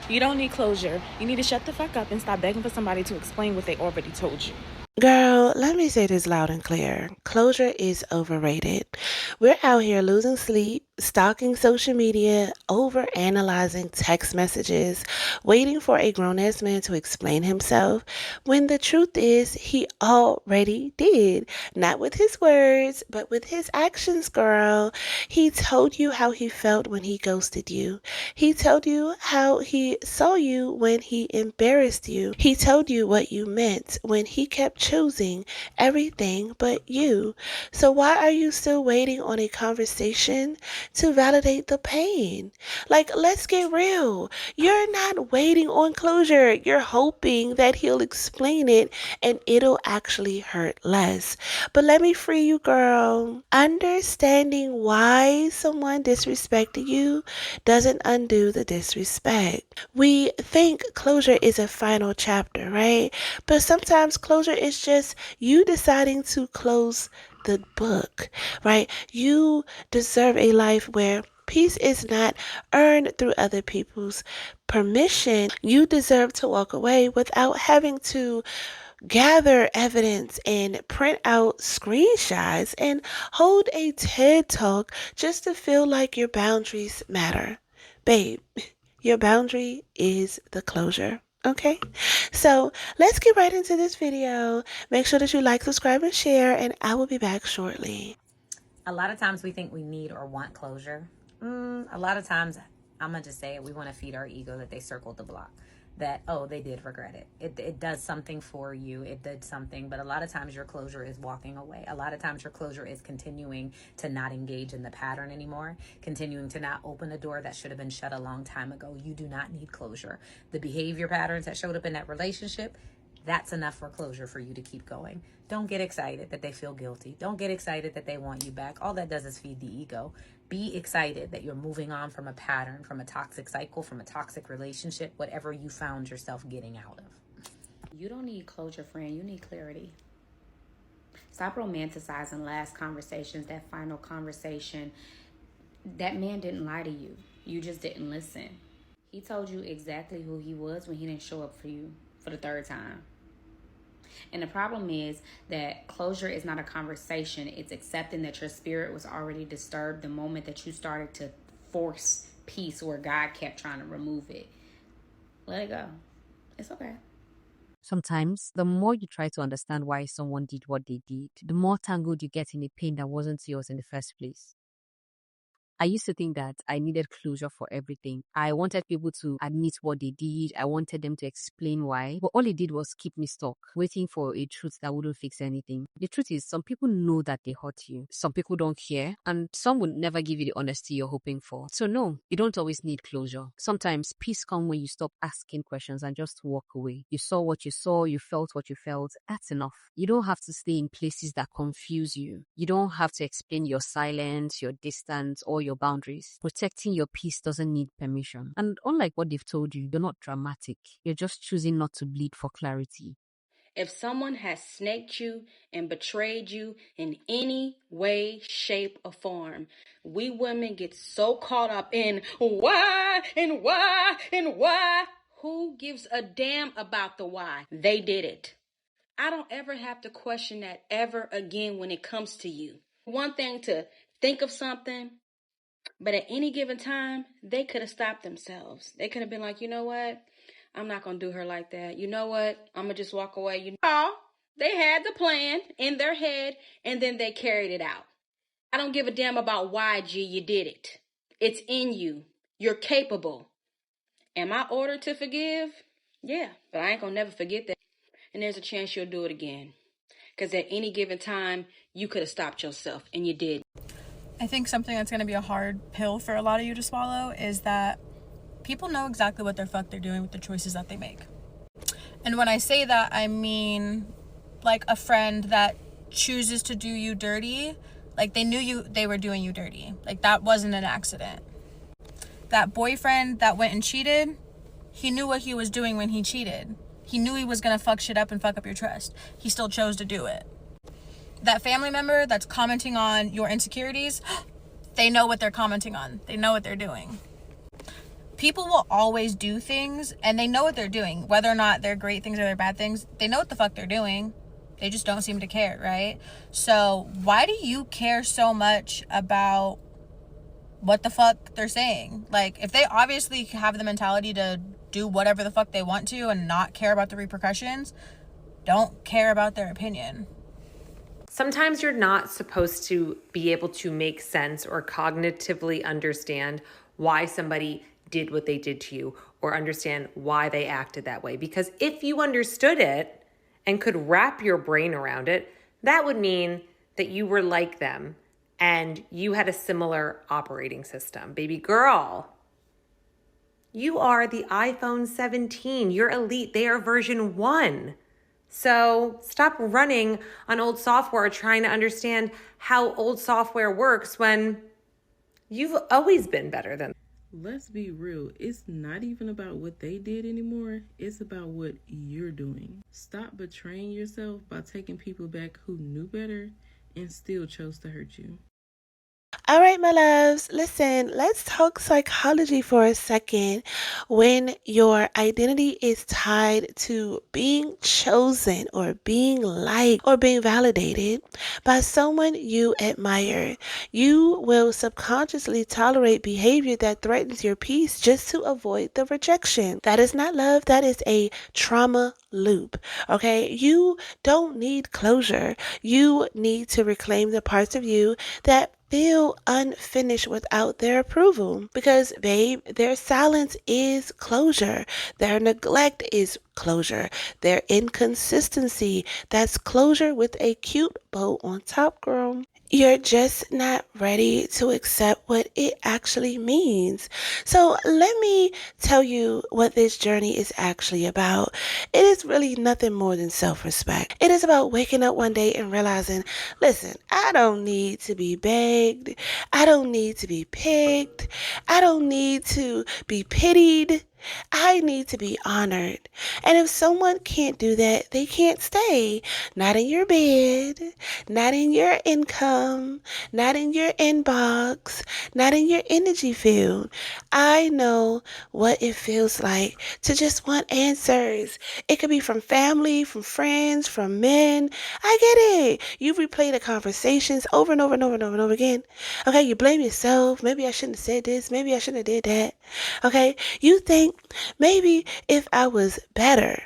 You don't need closure. You need to shut the fuck up and stop begging for somebody to explain what they already told you. Girl, let me say this loud and clear. Closure is overrated. We're out here losing sleep, stalking social media, over analyzing text messages, waiting for a grown ass man to explain himself, when the truth is he already did. Not with his words, but with his actions, girl. He told you how he felt when he ghosted you. He told you how he saw you when he embarrassed you. He told you what you meant when he kept choosing everything but you. So why are you still waiting on a conversation to validate the pain? Like, let's get real. You're not waiting on closure. You're hoping that he'll explain it and it'll actually hurt less. But let me free you, girl. Understanding why someone disrespected you doesn't undo the disrespect. We think closure is a final chapter, right? But sometimes closure is just you deciding to close the book, right? You deserve a life where peace is not earned through other people's permission. You deserve to walk away without having to gather evidence and print out screenshots and hold a TED talk just to feel like your boundaries matter. Babe, your boundary is the closure. Okay, so let's get right into this video. Make sure that you like, subscribe, and share, and I will be back shortly. A lot of times we think we need or want closure. A lot of times, I'm going to just say it, we want to feed our ego that they circled the block. That, oh, they did regret it. It does something for you. It did something. But a lot of times your closure is walking away. A lot of times your closure is continuing to not engage in the pattern anymore. Continuing to not open a door that should have been shut a long time ago. You do not need closure. The behavior patterns that showed up in that relationship, that's enough for closure for you to keep going. Don't get excited that they feel guilty. Don't get excited that they want you back. All that does is feed the ego. Be excited that you're moving on from a pattern, from a toxic cycle, from a toxic relationship, whatever you found yourself getting out of. You don't need closure, friend. You need clarity. Stop romanticizing last conversations, that final conversation. That man didn't lie to you. You just didn't listen. He told you exactly who he was when he didn't show up for you for the third time. And the problem is that closure is not a conversation. It's accepting that your spirit was already disturbed the moment that you started to force peace where God kept trying to remove it. Let it go. It's okay. Sometimes, the more you try to understand why someone did what they did, the more tangled you get in a pain that wasn't yours in the first place. I used to think that I needed closure for everything. I wanted people to admit what they did. I wanted them to explain why. But all it did was keep me stuck, waiting for a truth that wouldn't fix anything. The truth is, some people know that they hurt you. Some people don't care. And some would never give you the honesty you're hoping for. So no, you don't always need closure. Sometimes peace comes when you stop asking questions and just walk away. You saw what you saw. You felt what you felt. That's enough. You don't have to stay in places that confuse you. You don't have to explain your silence, your distance, or your boundaries. Protecting your peace doesn't need permission. And unlike what they've told you, you're not dramatic. You're just choosing not to bleed for clarity. If someone has snaked you and betrayed you in any way, shape, or form, we women get so caught up in why and why and why. Who gives a damn about the why? They did it. I don't ever have to question that ever again when it comes to you. One thing to think of something, but at any given time, they could have stopped themselves. They could have been like, you know what? I'm not going to do her like that. You know what? I'm going to just walk away. They had the plan in their head, and then they carried it out. I don't give a damn about why, G, you did it. It's in you. You're capable. Am I ordered to forgive? Yeah, but I ain't going to never forget that. And there's a chance you'll do it again. Because at any given time, you could have stopped yourself, and you did. I think something that's going to be a hard pill for a lot of you to swallow is that people know exactly what the fuck they're doing with the choices that they make. And when I say that, I mean like a friend that chooses to do you dirty, like they were doing you dirty. Like that wasn't an accident. That boyfriend that went and cheated, he knew what he was doing when he cheated. He knew he was going to fuck shit up and fuck up your trust. He still chose to do it. That family member that's commenting on your insecurities, they know what they're commenting on. They know what they're doing. people will always do things and they know what they're doing, whether or not they're great things or they're bad things. They know what the fuck they're doing. They just don't seem to care, right? So why do you care so much about what the fuck they're saying? Like, if they obviously have the mentality to do whatever the fuck they want to and not care about the repercussions, don't care about their opinion. Sometimes you're not supposed to be able to make sense or cognitively understand why somebody did what they did to you or understand why they acted that way. Because if you understood it and could wrap your brain around it, that would mean that you were like them and you had a similar operating system. Baby girl, you are the iPhone 17. You're elite. They are version 1. So stop running on old software trying to understand how old software works when you've always been better than them. Let's be real. It's not even about what they did anymore. It's about what you're doing. Stop betraying yourself by taking people back who knew better and still chose to hurt you. All right, my loves, listen, let's talk psychology for a second. When your identity is tied to being chosen or being liked or being validated by someone you admire, you will subconsciously tolerate behavior that threatens your peace just to avoid the rejection. That is not love. That is a trauma loop. Okay, you don't need closure. You need to reclaim the parts of you that feel unfinished without their approval. Because, babe, their silence is closure. Their neglect is closure. Their inconsistency, that's closure with a cute bow on top, girl. You're just not ready to accept what it actually means. So let me tell you what this journey is actually about. It is really nothing more than self-respect. It is about waking up one day and realizing, listen, I don't need to be begged. I don't need to be picked. I don't need to be pitied. I need to be honored. And if someone can't do that, they can't stay. Not in your bed, not in your income, not in your inbox, not in your energy field. I know what it feels like to just want answers. It could be from family, from friends, from men. I get it. You replay the conversations over and over and over and over and over again. Okay, you blame yourself. Maybe I shouldn't have said this. Maybe I shouldn't have did that. Okay, you think maybe if I was better,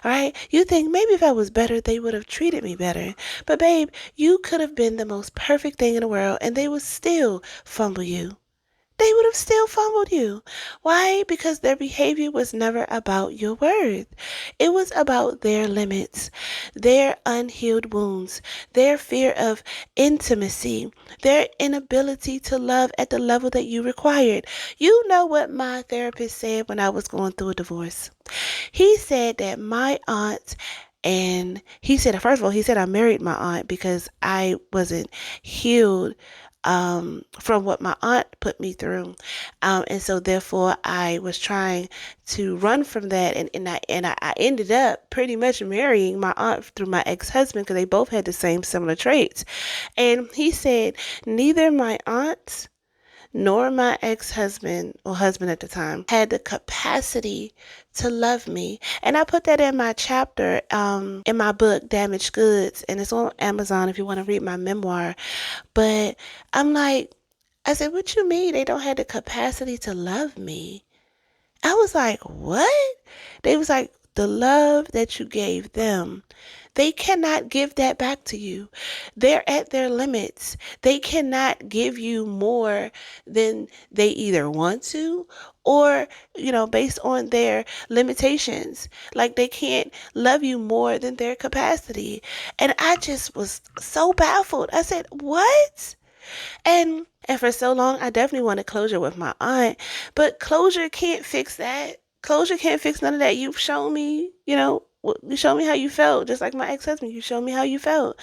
all right? You think maybe if I was better, they would have treated me better. But babe, you could have been the most perfect thing in the world and they would still fumble you. They would have still fumbled you. Why? Because their behavior was never about your worth. It was about their limits, their unhealed wounds, their fear of intimacy, their inability to love at the level that you required. You know what my therapist said when I was going through a divorce. He said that my aunt, and he said, first of all, he said I married my aunt because I wasn't healed from what my aunt put me through. And so therefore I was trying to run from that. And I ended up pretty much marrying my aunt through my ex-husband because they both had the same similar traits. And he said, neither my aunt nor my ex-husband or husband at the time had the capacity to love me. And I put that in my chapter in my book, Damaged Goods, and it's on Amazon if you want to read my memoir. But I'm like, I said, what you mean they don't have the capacity to love me? I was like, what? They was like, the love that you gave them, they cannot give that back to you. They're at their limits. They cannot give you more than they either want to or, based on their limitations. Like they can't love you more than their capacity. And I just was so baffled. I said, what? And for so long, I definitely wanted closure with my aunt, but closure can't fix that. Closure can't fix none of that. You've shown me, you showed me how you felt, just like my ex-husband. You showed me how you felt.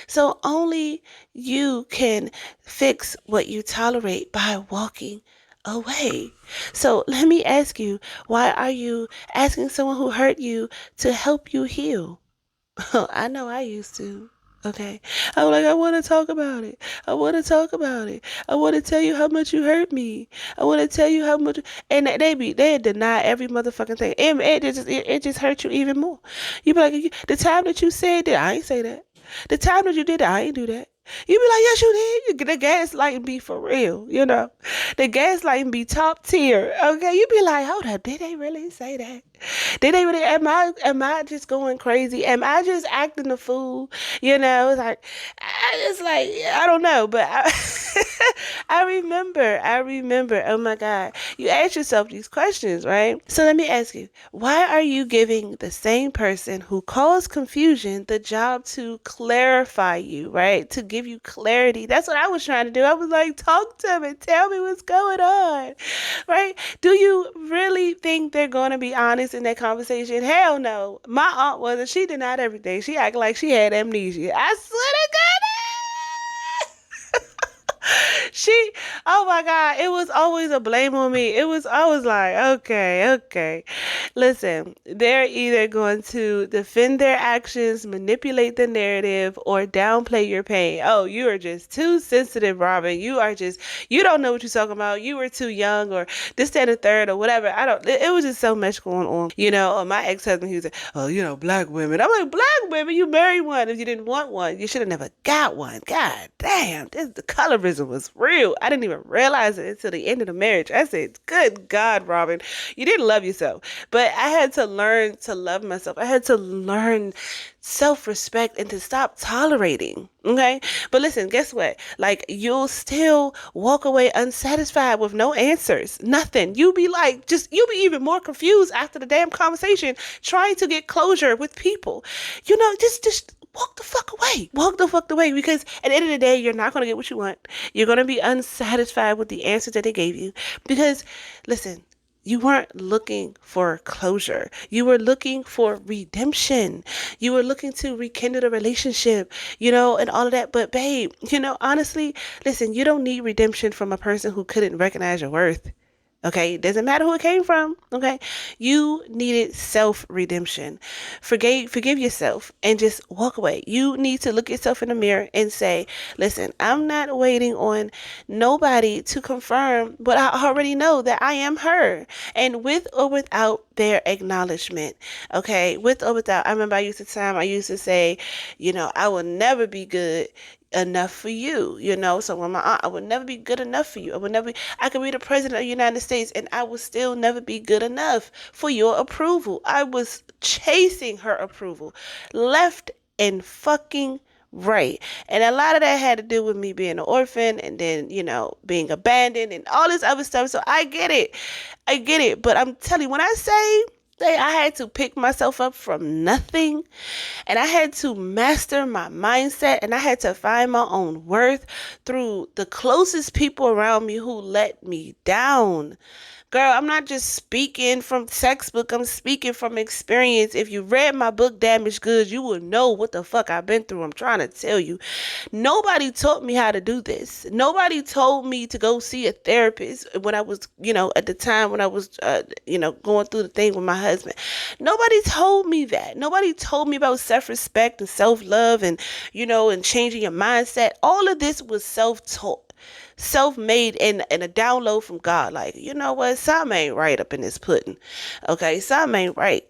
So only you can fix what you tolerate by walking away. So let me ask you, why are you asking someone who hurt you to help you heal? I know I used to. Okay. I'm like, I want to talk about it. I want to talk about it. I want to tell you how much you hurt me. I want to tell you how much. And they deny every motherfucking thing. And it just hurt you even more. You be like, the time that you said that, I ain't say that. The time that you did that, I ain't do that. You be like, yes, you did. The gaslighting be for real, you know. The gaslighting be top tier. Okay. You be like, hold up, did they really say that? Did they really? Am I just going crazy? Am I just acting a fool? You know, it's like I don't know, but I remember. Oh my God, you ask yourself these questions, right? So let me ask you: why are you giving the same person who caused confusion the job to clarify you, right? To give you clarity. That's what I was trying to do. I was like, talk to me, tell me what's going on, right? Do you really think they're going to be honest in that conversation? Hell no. My aunt wasn't. She denied everything. She acted like she had amnesia. I swear to God. She, oh my God, it was always a blame on me. I was like, okay. Listen, they're either going to defend their actions, manipulate the narrative, or downplay your pain. Oh, you are just too sensitive, Robyn. You don't know what you're talking about. You were too young, or this, that, and the third, or whatever. It was just so much going on. You know, my ex-husband, he was like, oh, you know, black women. I'm like, black women, you married one. If you didn't want one, you should have never got one. God damn, the colorism was real. I didn't even realize it until the end of the marriage. I said, good God, Robyn, you didn't love yourself. But I had to learn to love myself. I had to learn self-respect and to stop tolerating. Okay. But listen, guess what? Like, you'll still walk away unsatisfied with no answers. Nothing. You'll be even more confused after the damn conversation, trying to get closure with people. You know, just walk the fuck away. Walk the fuck away, because at the end of the day, you're not going to get what you want. You're going to be unsatisfied with the answers that they gave you, because listen, you weren't looking for closure. You were looking for redemption. You were looking to rekindle the relationship, you know, and all of that. But babe, you know, honestly, listen, you don't need redemption from a person who couldn't recognize your worth. Okay, it doesn't matter who it came from. Okay, you needed self-redemption. Forgive yourself and just walk away. You need to look yourself in the mirror and say, listen, I'm not waiting on nobody to confirm, but I already know that I am her. And with or without their acknowledgement, okay, with or without. I remember I used to say, you know, I will never be good enough for you, you know. So when my aunt, I would never be good enough for you. I could be the president of the United States and I would still never be good enough for your approval. I was chasing her approval left and fucking right. And a lot of that had to do with me being an orphan and then, you know, being abandoned and all this other stuff. So I get it. But I'm telling you, when I say I had to pick myself up from nothing, and I had to master my mindset, and I had to find my own worth through the closest people around me who let me down. Girl, I'm not just speaking from textbook. I'm speaking from experience. If you read my book, Damaged Goods, you will know what the fuck I've been through. I'm trying to tell you. Nobody taught me how to do this. Nobody told me to go see a therapist when I was, you know, at the time when I was, you know, going through the thing with my husband. Nobody told me that. Nobody told me about self-respect and self-love and, you know, and changing your mindset. All of this was self-taught. Self-made and a download from God. Like, you know what? Something ain't right up in this pudding. Okay, something ain't right.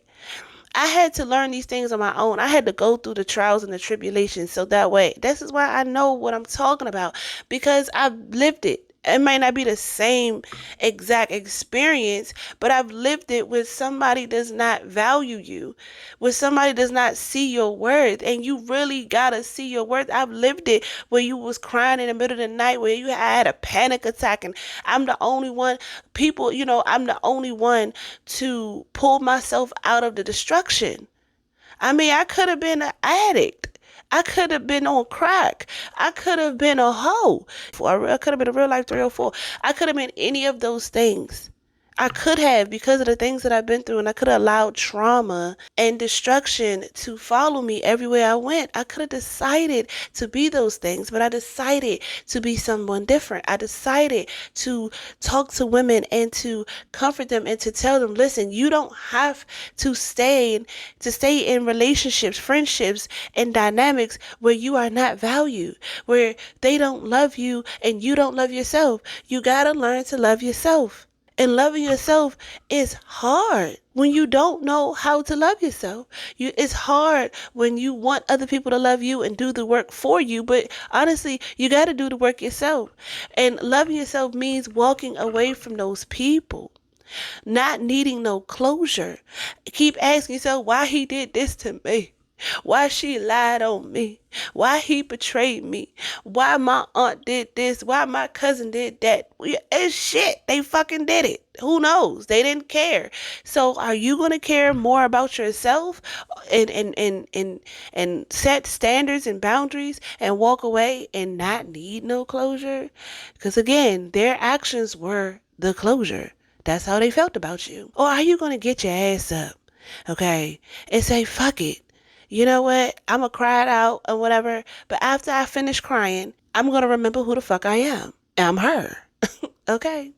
I had to learn these things on my own. I had to go through the trials and the tribulations. So that way, this is why I know what I'm talking about, because I've lived it. It might not be the same exact experience, but I've lived it where somebody does not value you, where somebody does not see your worth, and you really gotta see your worth. I've lived it where you was crying in the middle of the night, where you had a panic attack, and I'm the only one, I'm the only one to pull myself out of the destruction. I mean, I could have been an addict. I could have been on crack. I could have been a hoe. I could have been a real life 304. I could have been any of those things. I could have, because of the things that I've been through, and I could have allowed trauma and destruction to follow me everywhere I went. I could have decided to be those things, but I decided to be someone different. I decided to talk to women and to comfort them and to tell them, listen, you don't have to stay in relationships, friendships, and dynamics where you are not valued, where they don't love you and you don't love yourself. You gotta learn to love yourself. And loving yourself is hard when you don't know how to love yourself. It's hard when you want other people to love you and do the work for you. But honestly, you got to do the work yourself. And loving yourself means walking away from those people, not needing no closure. Keep asking yourself why he did this to me. Why she lied on me. Why he betrayed me. Why my aunt did this. Why my cousin did that. It's shit. They fucking did it. Who knows? They didn't care. So are you going to care more about yourself and set standards and boundaries and walk away and not need no closure? Because again, their actions were the closure. That's how they felt about you. Or are you going to get your ass up, okay, and say, fuck it. You know what? I'm going to cry it out or whatever. But after I finish crying, I'm going to remember who the fuck I am. I'm her. Okay?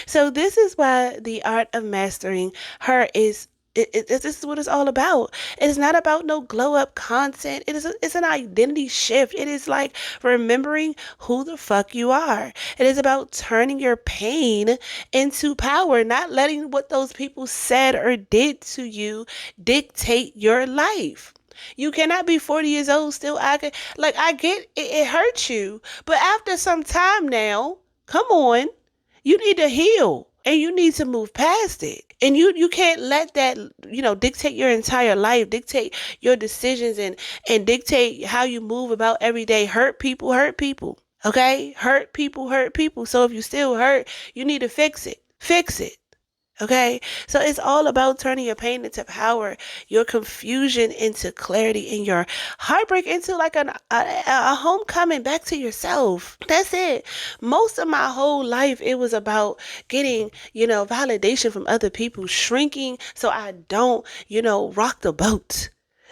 So this is why the art of mastering her is this is what it's all about. It is not about no glow up content. It's an identity shift. It is like remembering who the fuck you are. It is about turning your pain into power, not letting what those people said or did to you dictate your life. You cannot be 40 years old still acting like, I get it hurts you, but after some time now, come on, you need to heal and you need to move past it. And you can't let that, dictate your entire life, dictate your decisions and dictate how you move about every day. Hurt people. Okay? Hurt people. So if you still hurt, you need to fix it. Fix it. Okay, so it's all about turning your pain into power, your confusion into clarity, and your heartbreak into like a homecoming back to yourself. That's it. Most of my whole life, it was about getting, validation from other people, shrinking so I don't, rock the boat.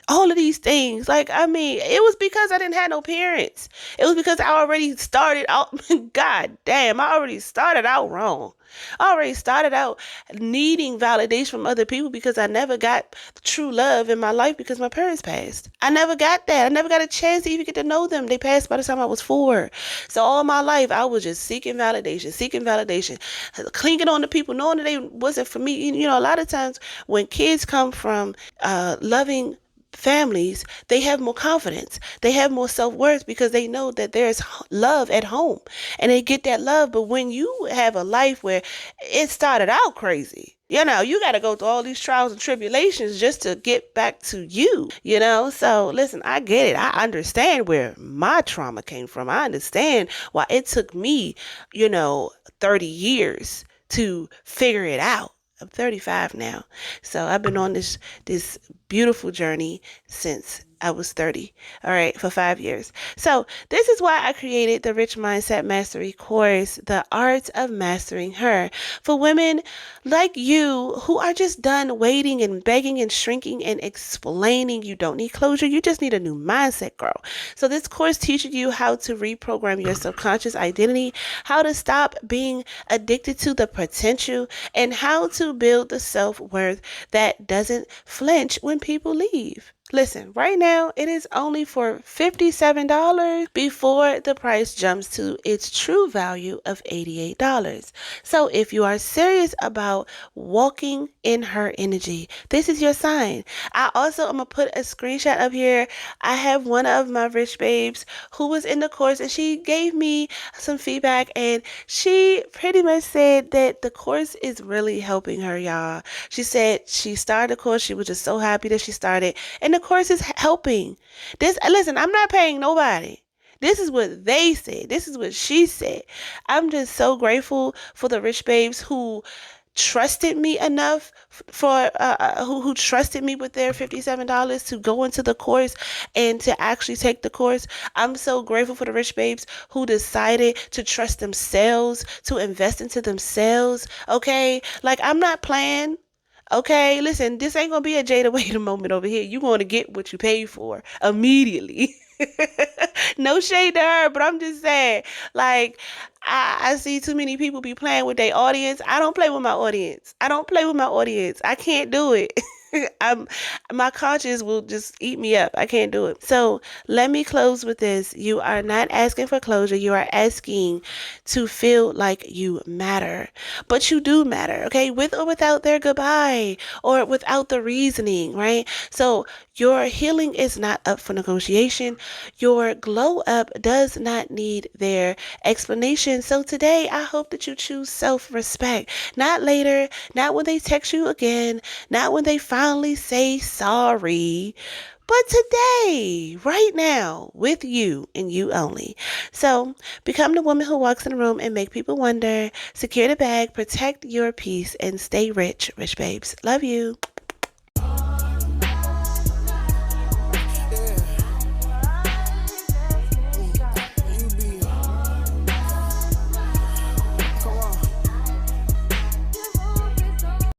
All of these things. It was because I didn't have no parents. It was because I already started out, God damn, I already started out wrong. I already started out needing validation from other people because I never got true love in my life because my parents passed. I never got that. I never got a chance to even get to know them. They passed by the time I was 4. So all my life, I was just seeking validation, clinging on to people, knowing that they wasn't for me. A lot of times when kids come from loving families, they have more confidence. They have more self-worth because they know that there's love at home and they get that love. But when you have a life where it started out crazy, you got to go through all these trials and tribulations just to get back to you, So listen, I get it. I understand where my trauma came from. I understand why it took me, 30 years to figure it out. I'm 35 now. So I've been on this beautiful journey since I was 30. All right, for 5 years. So this is why I created the Rich Mindset Mastery course, The Art of Mastering Her, for women like you who are just done waiting and begging and shrinking and explaining you don't need closure. You just need a new mindset, girl. So this course teaches you how to reprogram your subconscious identity, how to stop being addicted to the potential, and how to build the self-worth that doesn't flinch when people leave. Listen, right now it is only for $57 before the price jumps to its true value of $88. So if you are serious about walking in her energy, this is your sign. I'm going to put a screenshot up here. I have one of my Rych Babes who was in the course and she gave me some feedback and she pretty much said that the course is really helping her, y'all. She said she started the course. She was just so happy that she started. And the course is helping. Listen, I'm not paying nobody. This is what they said. This is what she said. I'm just so grateful for the Rych Babes who trusted me enough who trusted me with their $57 to go into the course and to actually take the course. I'm so grateful for the Rych Babes who decided to trust themselves, to invest into themselves. Okay, like, I'm not playing. Okay, listen, this ain't gonna be a Jada Waiter moment over here. You're gonna get what you paid for immediately. No shade to her, but I'm just saying, like, I see too many people be playing with their audience. I don't play with my audience. I can't do it. My conscience will just eat me up. I can't do it. So let me close with this. You are not asking for closure. You are asking to feel like you matter. But you do matter, okay? With or without their goodbye or without the reasoning, right? So your healing is not up for negotiation. Your glow up does not need their explanation. So today, I hope that you choose self-respect. Not later, not when they text you again, not when they finally say sorry, but today, right now, with you and you only. So become the woman who walks in the room and make people wonder. Secure the bag, protect your peace, and stay rich, Rych Babes. Love you.